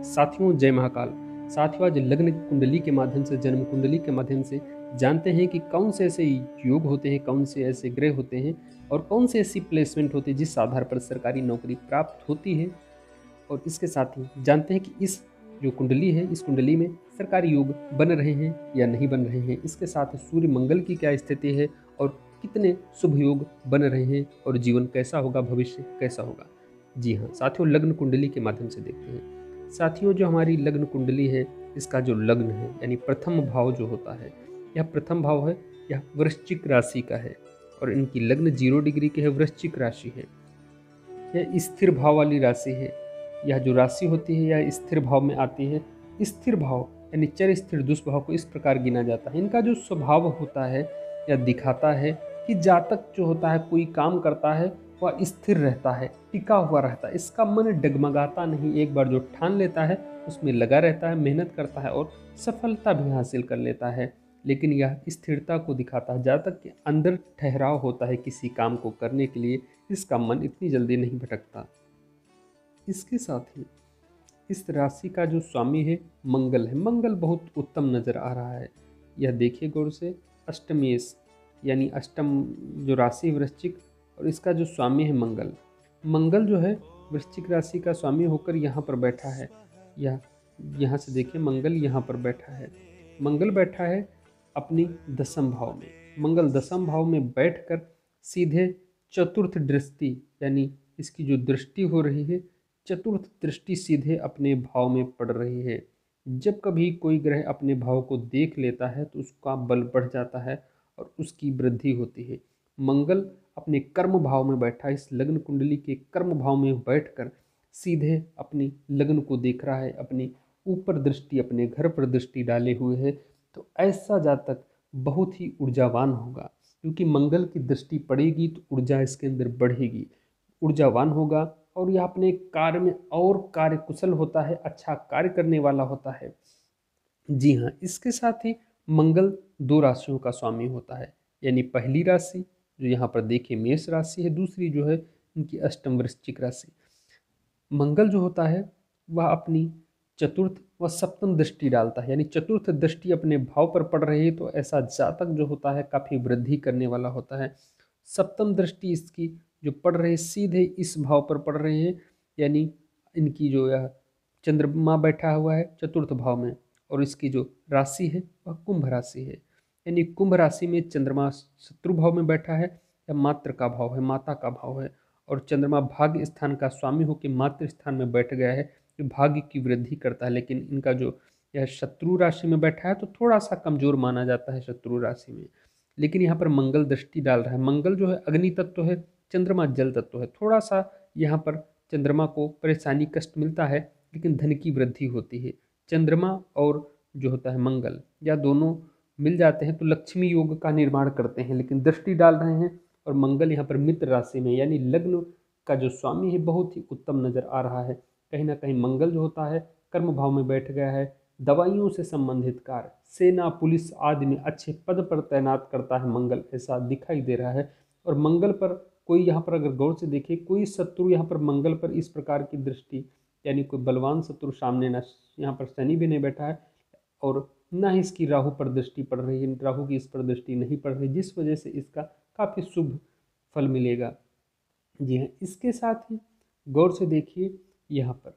साथियों जय महाकाल। साथियों आज लग्न कुंडली के माध्यम से, जन्म कुंडली के माध्यम से जानते हैं कि कौन से ऐसे योग होते हैं, कौन से ऐसे ग्रह होते हैं और कौन से ऐसी प्लेसमेंट होती है जिस आधार पर सरकारी नौकरी प्राप्त होती है। और इसके साथ ही जानते हैं कि इस जो कुंडली है, इस कुंडली में सरकारी योग बन रहे हैं या नहीं बन रहे हैं। इसके साथ सूर्य मंगल की क्या स्थिति है और कितने शुभ योग बन रहे हैं और जीवन कैसा होगा, भविष्य कैसा होगा। जी हाँ साथियों, लग्न कुंडली के माध्यम से देखते हैं। साथियों जो हमारी लग्न कुंडली है, इसका जो लग्न है यानी प्रथम भाव जो होता है, यह प्रथम भाव है, यह वृश्चिक राशि का है और इनकी लग्न 0 डिग्री के है, वृश्चिक राशि है। यह स्थिर भाव वाली राशि है। यह जो राशि होती है यह स्थिर भाव में आती है। स्थिर भाव यानी चर स्थिर दुष्भाव को इस प्रकार गिना जाता है। इनका जो स्वभाव होता है यह दिखाता है कि जातक जो होता है कोई काम करता है वह स्थिर रहता है, टिका हुआ रहता है, इसका मन डगमगाता नहीं। एक बार जो ठान लेता है उसमें लगा रहता है, मेहनत करता है और सफलता भी हासिल कर लेता है। लेकिन यह स्थिरता को दिखाता है। जातक के अंदर ठहराव होता है किसी काम को करने के लिए, इसका मन इतनी जल्दी नहीं भटकता। इसके साथ ही इस राशि का जो स्वामी है मंगल है। मंगल बहुत उत्तम नजर आ रहा है। यह देखिए गौर से, अष्टमेश यानी अष्टम जो राशि वृश्चिक और इसका जो स्वामी है मंगल। मंगल जो है वृश्चिक राशि का स्वामी होकर यहाँ पर बैठा है। यह यहाँ से देखिए मंगल यहाँ पर बैठा है। मंगल बैठा है अपनी दसम भाव में। मंगल दसम भाव में बैठकर सीधे चतुर्थ दृष्टि यानी इसकी जो दृष्टि हो रही है, चतुर्थ दृष्टि सीधे अपने भाव में पड़ रही है। जब कभी कोई ग्रह अपने भाव को देख लेता है तो उसका बल बढ़ जाता है और उसकी वृद्धि होती है। मंगल अपने कर्म भाव में बैठा, इस लग्न कुंडली के कर्म भाव में बैठकर सीधे अपनी लग्न को देख रहा है, अपनी ऊपर दृष्टि, अपने घर पर दृष्टि डाले हुए है। तो ऐसा जातक बहुत ही ऊर्जावान होगा, क्योंकि मंगल की दृष्टि पड़ेगी तो ऊर्जा इसके अंदर बढ़ेगी, ऊर्जावान होगा और यह अपने कार्य में और कार्य कुशल होता है, अच्छा कार्य करने वाला होता है। जी हाँ, इसके साथ ही मंगल 2 राशियों का स्वामी होता है। यानी पहली राशि जो यहाँ पर देखिए मेष राशि है, दूसरी जो है इनकी अष्टम वृश्चिक राशि। मंगल जो होता है वह अपनी चतुर्थ व सप्तम दृष्टि डालता है। यानी चतुर्थ दृष्टि अपने भाव पर पड़ रही है तो ऐसा जातक जो होता है काफ़ी वृद्धि करने वाला होता है। सप्तम दृष्टि इसकी जो पड़ रही है सीधे इस भाव पर पड़ रही है। यानी इनकी जो यह चंद्रमा बैठा हुआ है चतुर्थ भाव में और इसकी जो राशि है वह कुंभ राशि है। यानी कुंभ राशि में चंद्रमा शत्रु भाव में बैठा है या मात्र का भाव है, माता का भाव है। और चंद्रमा भाग्य स्थान का स्वामी होकर मातृ स्थान में बैठ गया है, जो भाग्य की वृद्धि करता है। लेकिन इनका जो यह शत्रु राशि में बैठा है तो थोड़ा सा कमजोर माना जाता है शत्रु राशि में। लेकिन यहाँ पर मंगल दृष्टि डाल रहा है। मंगल जो है अग्नि तत्व है, चंद्रमा जल तत्व है। थोड़ा सा यहाँ पर चंद्रमा को परेशानी कष्ट मिलता है, लेकिन धन की वृद्धि होती है। चंद्रमा और जो होता है मंगल, या दोनों मिल जाते हैं तो लक्ष्मी योग का निर्माण करते हैं। लेकिन दृष्टि डाल रहे हैं और मंगल यहाँ पर मित्र राशि में, यानी लग्न का जो स्वामी है बहुत ही उत्तम नजर आ रहा है। कहीं ना कहीं मंगल जो होता है कर्म भाव में बैठ गया है। दवाइयों से संबंधित कार्य, सेना पुलिस आदि में अच्छे पद पर तैनात करता है मंगल, ऐसा दिखाई दे रहा है। और मंगल पर कोई यहाँ पर अगर गौर से देखे, कोई शत्रु यहाँ पर मंगल पर इस प्रकार की दृष्टि, यानी कोई बलवान शत्रु सामने न, यहाँ पर शनि भी नहीं बैठा है और न ही इसकी राहु पर दृष्टि पड़ रही है, राहु की इस पर दृष्टि नहीं पड़ रही, जिस वजह से इसका काफ़ी शुभ फल मिलेगा। जी हाँ, इसके साथ ही गौर से देखिए यहाँ पर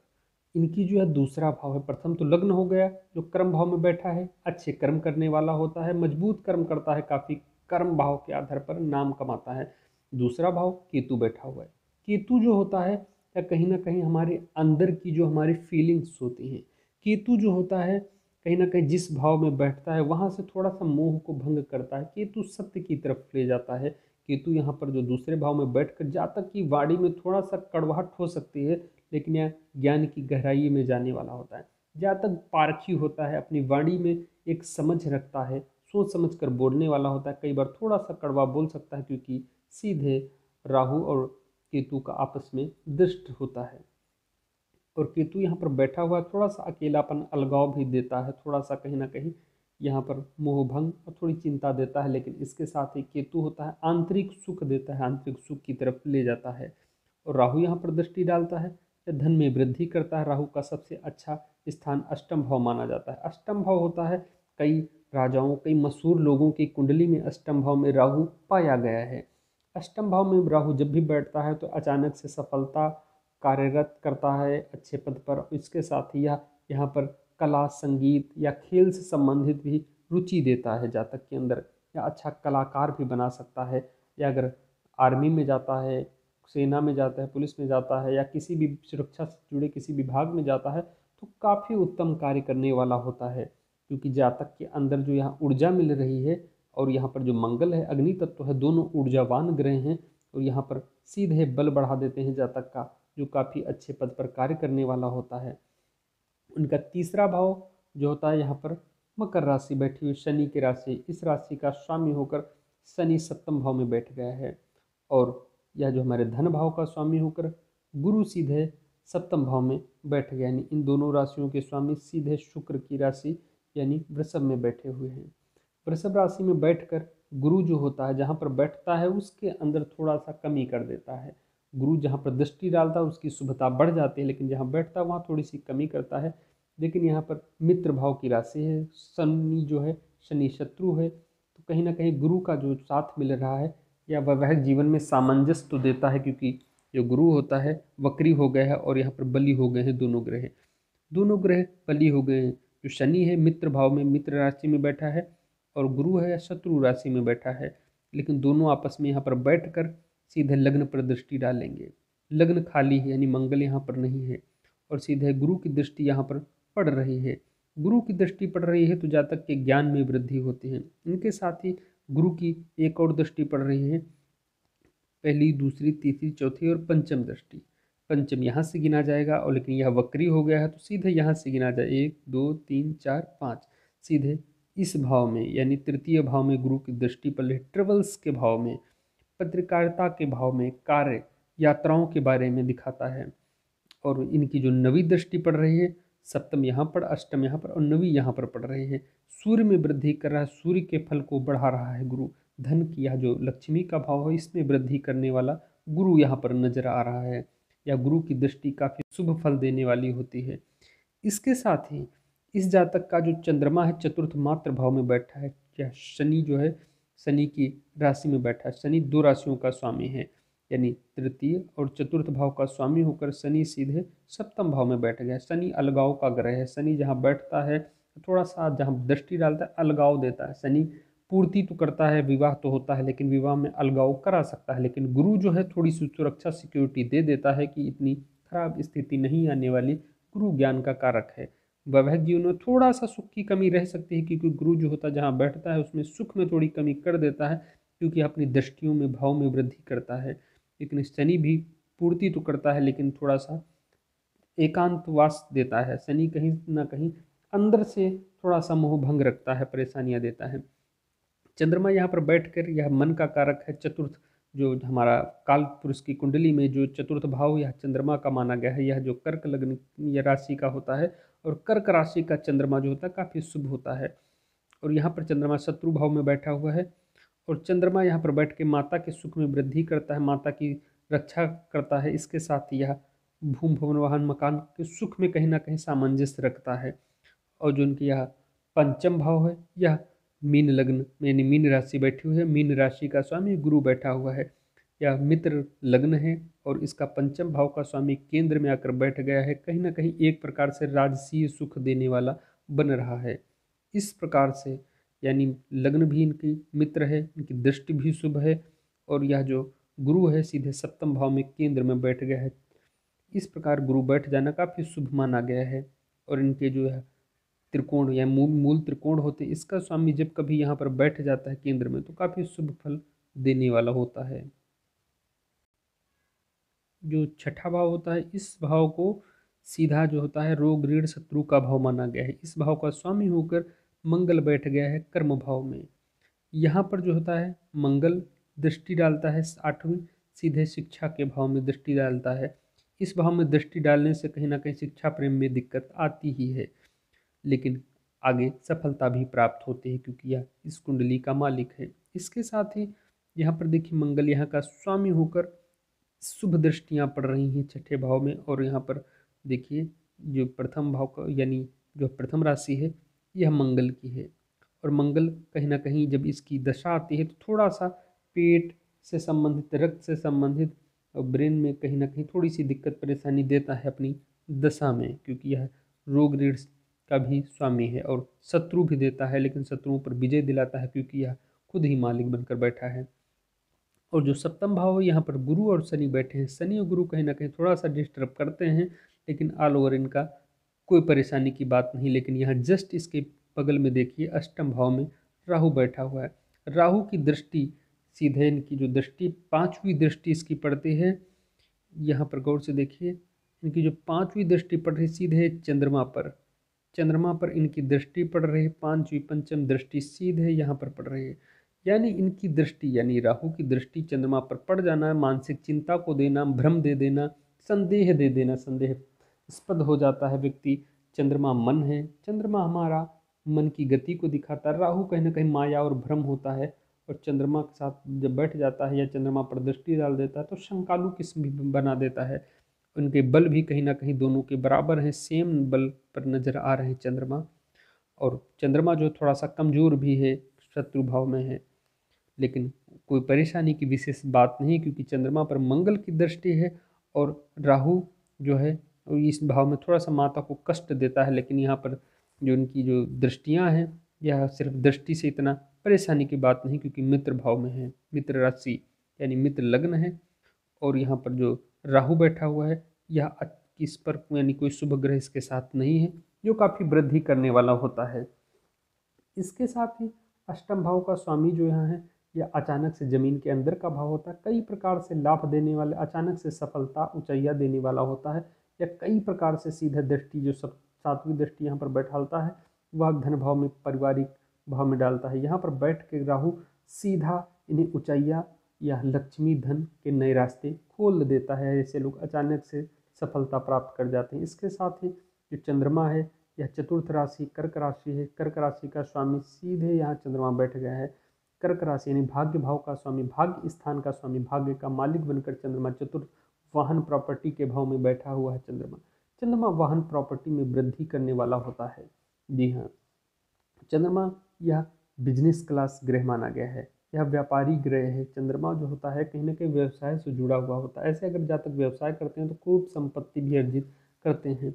इनकी जो है दूसरा भाव है। प्रथम तो लग्न हो गया जो कर्म भाव में बैठा है, अच्छे कर्म करने वाला होता है, मजबूत कर्म करता है, काफ़ी कर्म भाव के आधार पर नाम कमाता है। दूसरा भाव केतु बैठा हुआ है। केतु जो होता है या कहीं ना कहीं हमारे अंदर की जो हमारी फीलिंग्स होती हैं, केतु जो होता है कहीं ना कहीं जिस भाव में बैठता है वहाँ से थोड़ा सा मोह को भंग करता है। केतु सत्य की तरफ ले जाता है। केतु यहाँ पर जो दूसरे भाव में बैठकर जातक की वाणी में थोड़ा सा कड़वाहट हो सकती है, लेकिन यह ज्ञान की गहराई में जाने वाला होता है। जातक पारखी होता है, अपनी वाणी में एक समझ रखता है, सोच समझ कर बोलने वाला होता है। कई बार थोड़ा सा कड़वा बोल सकता है क्योंकि सीधे राहु और केतु का आपस में दृष्ट होता है। और केतु यहाँ पर बैठा हुआ थोड़ा सा अकेलापन अलगाव भी देता है, थोड़ा सा कहीं ना कहीं यहाँ पर मोह भंग और थोड़ी चिंता देता है। लेकिन इसके साथ ही केतु होता है आंतरिक सुख देता है, आंतरिक सुख की तरफ ले जाता है। और राहु यहाँ पर दृष्टि डालता है या धन में वृद्धि करता है। राहु का सबसे अच्छा स्थान अष्टम भाव माना जाता है। अष्टम भाव होता है, कई राजाओं, कई मशहूर लोगों की कुंडली में अष्टम भाव में राहु पाया गया है। अष्टम भाव में राहु जब भी बैठता है तो अचानक से सफलता कार्यरत करता है अच्छे पद पर। इसके साथ ही यह यहाँ पर कला, संगीत या खेल से संबंधित भी रुचि देता है जातक के अंदर, या अच्छा कलाकार भी बना सकता है। या अगर आर्मी में जाता है, सेना में जाता है, पुलिस में जाता है, या किसी भी सुरक्षा से जुड़े किसी विभाग में जाता है तो काफ़ी उत्तम कार्य करने वाला होता है। क्योंकि जातक के अंदर जो यहाँ ऊर्जा मिल रही है, और यहाँ पर जो मंगल है, अग्नि तत्व है, दोनों ऊर्जावान ग्रह हैं, और यहाँ पर सीधे बल बढ़ा देते हैं जातक का, जो काफ़ी अच्छे पद पर कार्य करने वाला होता है। उनका तीसरा भाव जो होता है यहाँ पर मकर राशि बैठी हुई शनि की राशि, इस राशि का स्वामी होकर शनि सप्तम भाव में बैठ गया है। और यह जो हमारे धन भाव का स्वामी होकर गुरु सीधे सप्तम भाव में बैठ गया, यानी इन दोनों राशियों के स्वामी सीधे शुक्र की राशि यानी वृषभ में बैठे हुए हैं। वृषभ राशि में बैठकर गुरु जो होता है, जहाँ पर बैठता है उसके अंदर थोड़ा सा कमी कर देता है। गुरु जहाँ पर दृष्टि डालता है उसकी शुभता बढ़ जाती है, लेकिन जहाँ बैठता है वहाँ थोड़ी सी कमी करता है। लेकिन यहाँ पर मित्र भाव की राशि है, शनि जो है शनि शत्रु है, तो कहीं ना कहीं गुरु का जो साथ मिल रहा है या वैवाहिक जीवन में सामंजस्य तो देता है, क्योंकि जो गुरु होता है वक्री हो गया है और यहाँ पर बली हो गए हैं दोनों ग्रह। दोनों ग्रह बली हो गए हैं। जो शनि है मित्र भाव में, मित्र राशि में बैठा है, और गुरु है शत्रु राशि में बैठा है। लेकिन दोनों आपस में यहाँ पर बैठकर सीधे लग्न पर दृष्टि डालेंगे। लग्न खाली है, यानी मंगल यहाँ पर नहीं है, और सीधे गुरु की दृष्टि यहाँ पर पड़ रही है। गुरु की दृष्टि पड़ रही है तो जातक के ज्ञान में वृद्धि होती है। इनके साथ ही गुरु की एक और दृष्टि पड़ रही है, पहली, दूसरी, तीसरी, चौथी और पंचम दृष्टि। पंचम यहाँ से गिना जाएगा, और लेकिन यह वक्री हो गया है तो सीधे यहाँ से गिना जाए, 1 2 3 4 5, सीधे इस भाव में यानी तृतीय भाव में गुरु की दृष्टि पड़ रही। ट्रेवल्स के भाव में, पत्रकारिता के भाव में, कार्य यात्राओं के बारे में दिखाता है। और इनकी जो नवी दृष्टि पड़ रही है, सप्तम यहाँ पर, अष्टम यहाँ पर और नवी यहाँ पर पड़ रही है। सूर्य में वृद्धि कर रहा है, सूर्य के फल को बढ़ा रहा है गुरु। धन की यह जो लक्ष्मी का भाव है इसमें वृद्धि करने वाला गुरु यहाँ पर नजर आ रहा है, या गुरु की दृष्टि काफी शुभ फल देने वाली होती है। इसके साथ ही इस जातक का जो चंद्रमा है चतुर्थ मात्र भाव में बैठा है, या शनि जो है शनि की राशि में बैठा है। शनि दो राशियों का स्वामी है, यानी तृतीय और चतुर्थ भाव का स्वामी होकर शनि सीधे सप्तम भाव में बैठ गया। शनि अलगाव का ग्रह है। शनि जहाँ बैठता है थोड़ा सा, जहाँ दृष्टि डालता है अलगाव देता है। शनि पूर्ति तो करता है, विवाह तो होता है, लेकिन विवाह में अलगाव करा सकता है। लेकिन गुरु जो है थोड़ी सी सुरक्षा, सिक्योरिटी दे देता है कि इतनी खराब स्थिति नहीं आने वाली। गुरु ज्ञान का कारक है। वैवाहिक जीवन में थोड़ा सा सुख की कमी रह सकती है, क्योंकि गुरु जो होता है जहाँ बैठता है उसमें सुख में थोड़ी कमी कर देता है, क्योंकि अपनी दृष्टियों में भाव में वृद्धि करता है। लेकिन शनि भी पूर्ति तो करता है, लेकिन थोड़ा सा एकांतवास देता है। शनि कहीं ना कहीं अंदर से थोड़ा सा मोह भंग रखता है, परेशानियां देता है। चंद्रमा यहाँ पर बैठकर यह मन का कारक है। चतुर्थ जो हमारा काल पुरुष की कुंडली में जो चतुर्थ भाव यह चंद्रमा का माना गया है, यह जो कर्क लग्न या राशि का होता है, और कर्क राशि का चंद्रमा जो होता है काफ़ी शुभ होता है। और यहाँ पर चंद्रमा शत्रु भाव में बैठा हुआ है, और चंद्रमा यहाँ पर बैठ के माता के सुख में वृद्धि करता है, माता की रक्षा करता है। इसके साथ यह भूमि भवन वाहन मकान के सुख में कहीं ना कहीं सामंजस्य रखता है। और जो उनकी यह पंचम भाव है, यह मीन लग्न यानी मीन राशि बैठी हुई है। मीन राशि का स्वामी गुरु बैठा हुआ है। यह मित्र लग्न है, और इसका पंचम भाव का स्वामी केंद्र में आकर बैठ गया है। कहीं ना कहीं एक प्रकार से राजसीय सुख देने वाला बन रहा है। इस प्रकार से यानी लग्न भी इनकी मित्र है, इनकी दृष्टि भी शुभ है, और यह जो गुरु है सीधे सप्तम भाव में केंद्र में बैठ गया है। इस प्रकार गुरु बैठ जाना काफ़ी शुभ माना गया है। और इनके जो है त्रिकोण या मूल त्रिकोण होते हैं, इसका स्वामी जब कभी यहाँ पर बैठ जाता है केंद्र में तो काफ़ी शुभ फल देने वाला होता है। जो छठा भाव होता है, इस भाव को सीधा जो होता है रोग ऋण शत्रु का भाव माना गया है। इस भाव का स्वामी होकर मंगल बैठ गया है कर्म भाव में। यहाँ पर जो होता है मंगल दृष्टि डालता है आठवीं, सीधे शिक्षा के भाव में दृष्टि डालता है। इस भाव में दृष्टि डालने से कहीं ना कहीं शिक्षा प्रेम में दिक्कत आती ही है, लेकिन आगे सफलता भी प्राप्त होती है, क्योंकि यह इस कुंडली का मालिक है। इसके साथ ही यहाँ पर देखिए मंगल यहाँ का स्वामी होकर शुभ दृष्टियाँ पड़ रही हैं छठे भाव में। और यहाँ पर देखिए जो प्रथम भाव का यानी जो प्रथम राशि है यह मंगल की है। और मंगल कहीं ना कहीं जब इसकी दशा आती है तो थोड़ा सा पेट से संबंधित, रक्त से संबंधित और ब्रेन में कहीं ना कहीं थोड़ी सी दिक्कत परेशानी देता है अपनी दशा में, क्योंकि यह रोग ऋण का भी स्वामी है। और शत्रु भी देता है, लेकिन शत्रुओं पर विजय दिलाता है क्योंकि यह खुद ही मालिक बनकर बैठा है। और जो सप्तम भाव है यहाँ पर गुरु और शनि बैठे हैं। शनि और गुरु कहीं ना कहीं थोड़ा सा डिस्टर्ब करते हैं, लेकिन ऑल ओवर इनका कोई परेशानी की बात नहीं। लेकिन यहाँ जस्ट इसके बगल में देखिए अष्टम भाव में राहु बैठा हुआ है। राहु की दृष्टि सीधे इनकी जो दृष्टि पांचवी दृष्टि इसकी पड़ती है, यहाँ पर गौर से देखिए इनकी जो पांचवी दृष्टि पड़ रही सीधे चंद्रमा पर, चंद्रमा पर इनकी दृष्टि पड़ रही है। पांचवी पंचम दृष्टि सीधे यहाँ पर पड़ रही है। यानी इनकी दृष्टि यानी राहु की दृष्टि चंद्रमा पर पड़ जाना है, मानसिक चिंता को देना, भ्रम दे देना, संदेह दे देना, संदेहास्पद हो जाता है व्यक्ति। चंद्रमा मन है, चंद्रमा हमारा मन की गति को दिखाता है। राहु कहीं ना कहीं माया और भ्रम होता है, और चंद्रमा के साथ जब बैठ जाता है या चंद्रमा पर दृष्टि डाल देता है तो शंकालु किस्म भी बना देता है। उनके बल भी कहीं ना कहीं दोनों के बराबर हैं, सेम बल पर नजर आ रहे हैं चंद्रमा। और चंद्रमा जो थोड़ा सा कमजोर भी है, शत्रु भाव में है, लेकिन कोई परेशानी की विशेष बात नहीं, क्योंकि चंद्रमा पर मंगल की दृष्टि है। और राहु जो है इस भाव में थोड़ा सा माता को कष्ट देता है, लेकिन यहाँ पर जो इनकी जो दृष्टियाँ हैं यह सिर्फ दृष्टि से इतना परेशानी की बात नहीं, क्योंकि मित्र भाव में है, मित्र राशि यानी मित्र लग्न है। और यहाँ पर जो राहु बैठा हुआ है यह किस पर यानी कोई शुभ ग्रह इसके साथ नहीं है, जो काफ़ी वृद्धि करने वाला होता है। इसके साथ ही अष्टम भाव का स्वामी जो यहाँ है यह अचानक से जमीन के अंदर का भाव होता है, कई प्रकार से लाभ देने वाले, अचानक से सफलता ऊंचाइयाँ देने वाला होता है। या कई प्रकार से सीधे दृष्टि जो सब सातवीं दृष्टि यहाँ पर बैठालता है वह धन भाव में, पारिवारिक भाव में डालता है। यहाँ पर बैठ के राहु सीधा इन्हें ऊंचाइयाँ या लक्ष्मी धन के नए रास्ते खोल देता है। ऐसे लोग अचानक से सफलता प्राप्त कर जाते हैं। इसके साथ ही जो चंद्रमा है यह चतुर्थ राशि कर्क राशि है। कर्क राशि का स्वामी सीधे यहाँ चंद्रमा बैठ गया है। कर्क राशि यानी भाग्य भाव का स्वामी, भाग्य स्थान का स्वामी, भाग्य का मालिक बनकर चंद्रमा चतुर्थ वाहन प्रॉपर्टी के भाव में बैठा हुआ है। चंद्रमा चंद्रमा वाहन प्रॉपर्टी में वृद्धि करने वाला होता है। जी हाँ, चंद्रमा यह बिजनेस क्लास ग्रह माना गया है, यह व्यापारी ग्रह है। चंद्रमा जो होता है कहीं ना कहीं व्यवसाय से जुड़ा हुआ होता है। ऐसे अगर जातक व्यवसाय करते हैं तो खूब संपत्ति भी अर्जित करते हैं।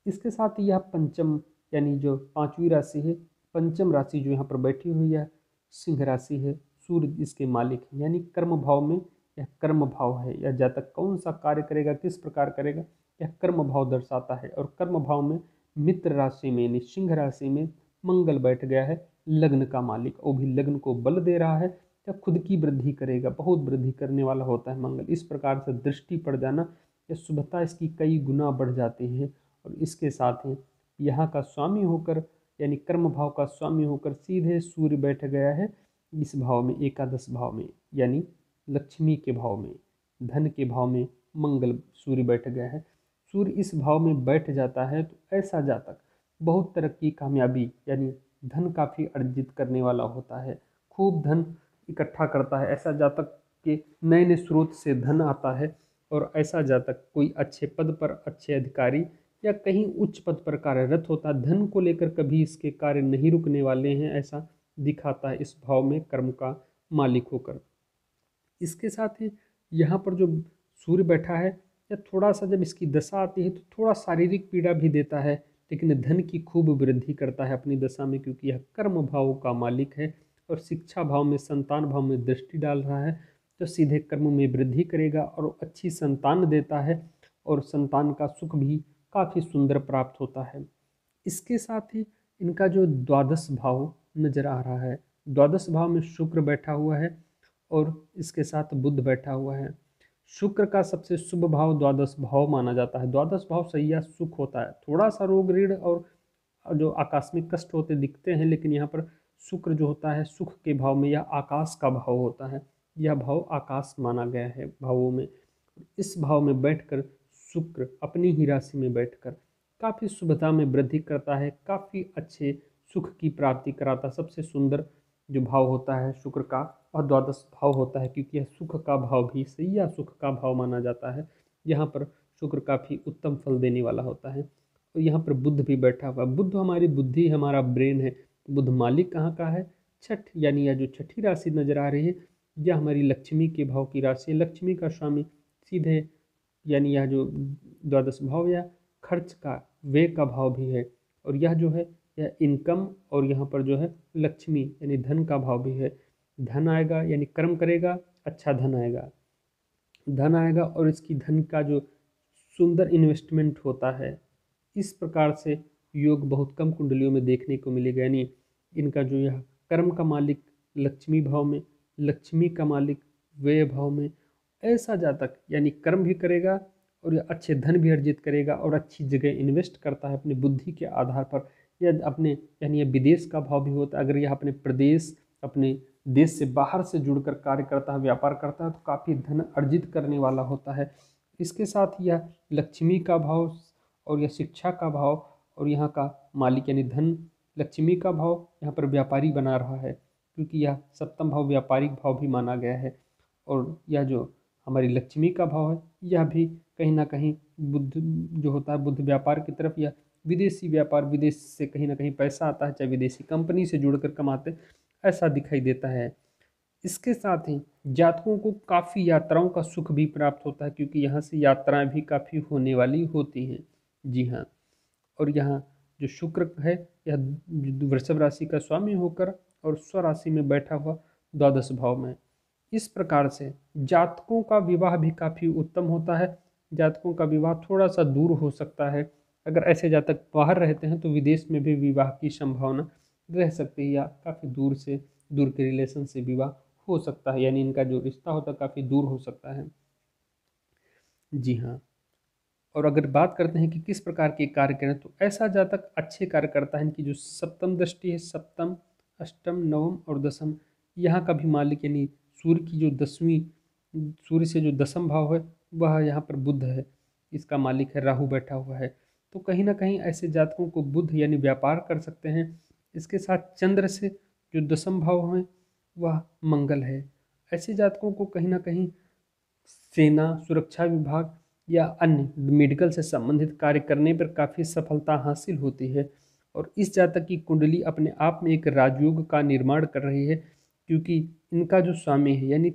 इसके साथ ही यह पंचम यानी जो पांचवी राशि है, पंचम राशि जो यहाँ पर बैठी हुई है सिंह राशि है। सूर्य इसके मालिक है, यानी कर्म भाव में यह कर्म भाव है। यह जातक कौन सा कार्य करेगा, किस प्रकार करेगा, यह कर्म भाव दर्शाता है। और कर्म भाव में मित्र राशि में यानी सिंह राशि में मंगल बैठ गया है, लग्न का मालिक, वो भी लग्न को बल दे रहा है। या खुद की वृद्धि करेगा, बहुत वृद्धि करने वाला होता है मंगल। इस प्रकार से दृष्टि पड़ जाना या शुभता इसकी कई गुना बढ़ जाती है। और इसके साथ ही यहाँ का स्वामी होकर यानी कर्म भाव का स्वामी होकर सीधे सूर्य बैठ गया है इस भाव में, एकादश भाव में, यानी लक्ष्मी के भाव में, धन के भाव में मंगल सूर्य बैठ गया है। सूर्य इस भाव में बैठ जाता है तो ऐसा जातक बहुत तरक्की, कामयाबी यानी धन काफ़ी अर्जित करने वाला होता है, खूब धन इकट्ठा करता है। ऐसा जातक के नए नए स्रोत से धन आता है। और ऐसा जातक कोई अच्छे पद पर, अच्छे अधिकारी या कहीं उच्च पद पर कार्यरत होता है। धन को लेकर कभी इसके कार्य नहीं रुकने वाले हैं, ऐसा दिखाता है इस भाव में कर्म का मालिक होकर। इसके साथ ही यहाँ पर जो सूर्य बैठा है या थोड़ा सा जब इसकी दशा आती है तो थोड़ा शारीरिक पीड़ा भी देता है, लेकिन धन की खूब वृद्धि करता है अपनी दशा में, क्योंकि यह कर्म भाव का मालिक है। और शिक्षा भाव में, संतान भाव में दृष्टि डाल रहा है, तो सीधे कर्म में वृद्धि करेगा और अच्छी संतान देता है। और संतान का सुख भी काफ़ी सुंदर प्राप्त होता है। इसके साथ ही इनका जो द्वादश भाव नजर आ रहा है, द्वादश भाव में शुक्र बैठा हुआ है और इसके साथ बुध बैठा हुआ है। शुक्र का सबसे शुभ भाव द्वादश भाव माना जाता है। द्वादश भाव सैया सुख होता है। थोड़ा सा रोग ऋण और जो आकस्मिक कष्ट होते दिखते हैं, लेकिन यहाँ पर शुक्र जो होता है सुख के भाव में, यह आकाश का भाव होता है। यह भाव आकाश माना गया है भावों में। इस भाव में बैठकर शुक्र अपनी ही राशि में बैठकर काफ़ी शुभता में वृद्धि करता है, काफ़ी अच्छे सुख की प्राप्ति कराता। सबसे सुंदर जो भाव होता है शुक्र का, और द्वादश भाव होता है क्योंकि यह सुख का भाव भी सही या सुख का भाव माना जाता है। यहाँ पर शुक्र काफ़ी उत्तम फल देने वाला होता है। और यहाँ पर बुध भी बैठा हुआ, बुध हमारी बुद्धि, हमारा ब्रेन है। बुध मालिक कहाँ का है? छठ, यानी यह जो छठी राशि नजर आ रही है यह हमारी लक्ष्मी के भाव की राशि है। लक्ष्मी का स्वामी सीधे, यानी यह जो द्वादश भाव या खर्च का, व्यय का भाव भी है। और यह जो है यह इनकम, और यहाँ पर जो है लक्ष्मी यानी धन का भाव भी है। धन आएगा यानी कर्म करेगा, अच्छा धन आएगा, धन आएगा और इसकी धन का जो सुंदर इन्वेस्टमेंट होता है। इस प्रकार से योग बहुत कम कुंडलियों में देखने को मिलेगा। यानी इनका जो यह कर्म का मालिक लक्ष्मी भाव में, लक्ष्मी का मालिक व्यय भाव में, ऐसा जातक यानी कर्म भी करेगा और यह अच्छे धन भी अर्जित करेगा और अच्छी जगह इन्वेस्ट करता है अपनी बुद्धि के आधार पर। यह अपने, यानी यह विदेश का भाव भी होता है। अगर यह अपने प्रदेश, अपने देश से बाहर से जुड़कर कार्य करता है, व्यापार करता है, तो काफ़ी धन अर्जित करने वाला होता है। इसके साथ यह लक्ष्मी का भाव और यह शिक्षा का भाव और यहाँ का मालिक यानी धन, लक्ष्मी का भाव यहाँ पर व्यापारी बना रहा है क्योंकि यह सप्तम भाव व्यापारिक भाव भी माना गया है। और यह जो हमारी लक्ष्मी का भाव है यह भी कहीं ना कहीं बुद्ध जो होता है, बुद्ध व्यापार की तरफ या विदेशी व्यापार, विदेश से कहीं ना कहीं पैसा आता है, चाहे विदेशी कंपनी से जुड़कर कमाते, ऐसा दिखाई देता है। इसके साथ ही जातकों को काफ़ी यात्राओं का सुख भी प्राप्त होता है क्योंकि यहाँ से यात्राएं भी काफ़ी होने वाली होती हैं। जी हाँ। और यहाँ जो शुक्र है यह वृषभ राशि का स्वामी होकर और स्वराशि में बैठा हुआ द्वादश भाव में। इस प्रकार से जातकों का विवाह भी काफ़ी उत्तम होता है। जातकों का विवाह थोड़ा सा दूर हो सकता है। अगर ऐसे जातक बाहर रहते हैं तो विदेश में भी विवाह की संभावना रह सकती है, या काफ़ी दूर से, दूर के रिलेशन से विवाह हो सकता है, यानी इनका जो रिश्ता होता है काफ़ी दूर हो सकता है। जी हाँ। और अगर बात करते हैं कि किस प्रकार के कार्य करें, तो ऐसा जातक अच्छे कार्य करता है। इनकी जो सप्तम दृष्टि है, सप्तम, अष्टम, नवम और दसम, यहाँ का भी मालिक यानी सूर्य की जो दसवीं, सूर्य से जो दसम भाव है वह यहाँ पर बुध है, इसका मालिक है, राहु बैठा हुआ है। तो कहीं ना कहीं ऐसे जातकों को बुध यानी व्यापार कर सकते हैं। इसके साथ चंद्र से जो दसम भाव है वह मंगल है। ऐसे जातकों को कहीं ना कहीं सेना, सुरक्षा विभाग या अन्य मेडिकल से संबंधित कार्य करने पर काफ़ी सफलता हासिल होती है। और इस जातक की कुंडली अपने आप में एक राजयोग का निर्माण कर रही है क्योंकि इनका जो स्वामी है, यानी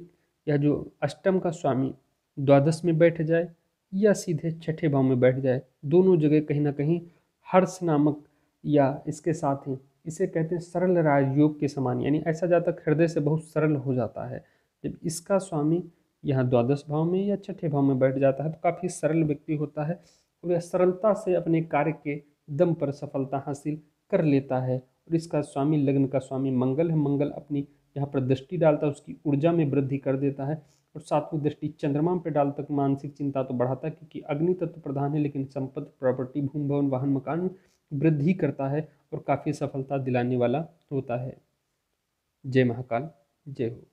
यह जो अष्टम का स्वामी द्वादश में बैठ जाए या सीधे छठे भाव में बैठ जाए, दोनों जगह कहीं ना कहीं हर्ष नामक, या इसके साथ ही इसे कहते हैं सरल राजयोग के समान, यानी ऐसा जातक हृदय से बहुत सरल हो जाता है। जब इसका स्वामी यहाँ द्वादश भाव में या छठे भाव में बैठ जाता है तो काफ़ी सरल व्यक्ति होता है और यह सरलता से अपने कार्य के दम पर सफलता हासिल कर लेता है। और इसका स्वामी, लग्न का स्वामी मंगल है। मंगल अपनी यहाँ पर दृष्टि डालता है, उसकी ऊर्जा में वृद्धि कर देता है। और सातवीं दृष्टि चंद्रमा पे डालता है, मानसिक चिंता तो बढ़ाता है क्योंकि अग्नि तत्व प्रधान है, लेकिन संपत्ति, प्रॉपर्टी, भूमि, भवन, वाहन, मकान में वृद्धि करता है और काफ़ी सफलता दिलाने वाला होता है। जय महाकाल, जय हो।